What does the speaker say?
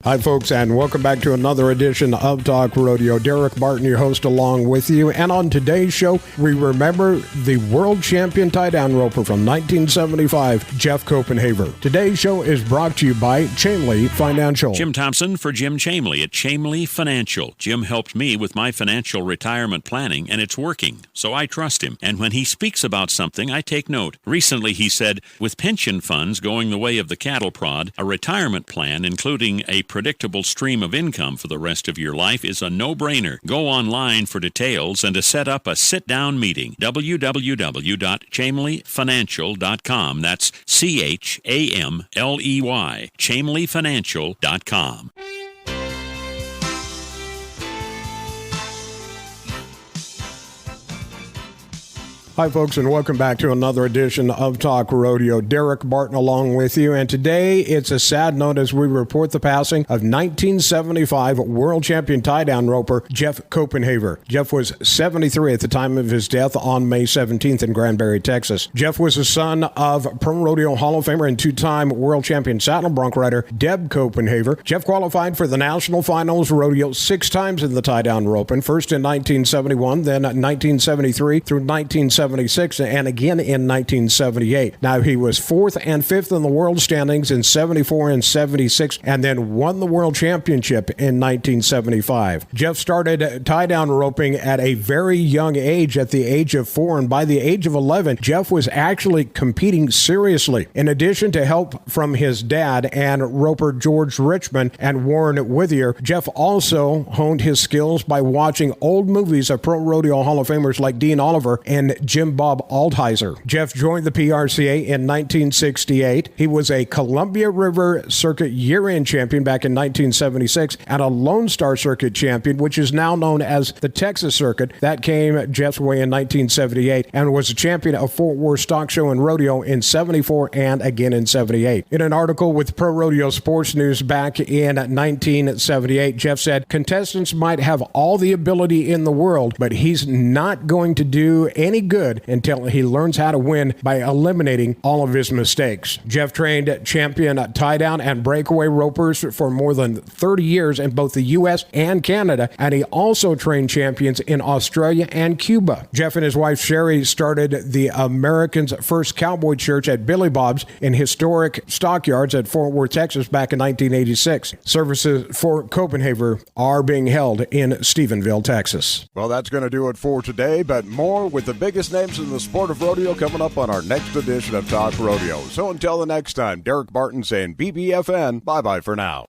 Hi, folks, and welcome back to another edition of Talk Rodeo. Derek Barton, your host, along with you. And on today's show, we remember the world champion tie-down roper from 1975, Jeff Copenhaver. Today's show is brought to you by Chamley Financial. Jim Thompson for Jim Chamley at Chamley Financial. Jim helped me with my financial retirement planning, and it's working, so I trust him. And when he speaks about something, I take note. Recently, he said, with pension funds going the way of the cattle prod, a retirement plan, including a predictable stream of income for the rest of your life, is a no-brainer. Go online for details and to set up a sit-down meeting. www.chamleyfinancial.com. That's CHAMLEY. chamleyfinancial.com. Hi, folks, and welcome back to another edition of Talk Rodeo. Derek Barton along with you, and today it's a sad note as we report the passing of 1975 world champion tie-down roper Jeff Copenhaver. Jeff was 73 at the time of his death on May 17th in Granbury, Texas. Jeff was the son of Pro Rodeo Hall of Famer and two-time world champion saddle bronc rider Deb Copenhaver. Jeff qualified for the national finals rodeo 6 times in the tie-down roping, first in 1971, then 1973 through 1976, and again in 1978. Now, he was 4th and 5th in the world standings in 74 and 76, and then won the world championship in 1975. Jeff started tie-down roping at a very young age, at the age of 4, and by the age of 11, Jeff was actually competing seriously. In addition to help from his dad and roper George Richmond and Warren Withier, Jeff also honed his skills by watching old movies of Pro Rodeo Hall of Famers like Dean Oliver and Jim Bob Altizer. Jeff joined the PRCA in 1968. He was a Columbia River Circuit year-end champion back in 1976 and a Lone Star Circuit champion, which is now known as the Texas Circuit. That came Jeff's way in 1978 and was a champion of Fort Worth Stock Show and Rodeo in 74 and again in 78. In an article with Pro Rodeo Sports News back in 1978, Jeff said, contestants might have all the ability in the world, but he's not going to do any good until he learns how to win by eliminating all of his mistakes. Jeff trained champion tie-down and breakaway ropers for more than 30 years in both the U.S. and Canada, and he also trained champions in Australia and Cuba. Jeff and his wife Sherry started the American's first cowboy church at Billy Bob's in historic stockyards at Fort Worth, Texas back in 1986. Services for Copenhaver are being held in Stephenville, Texas. Well, that's going to do it for today, but more with the biggest names in the sport of rodeo coming up on our next edition of Talk Rodeo. So until the next time, Derek Barton saying BBFN, bye-bye for now.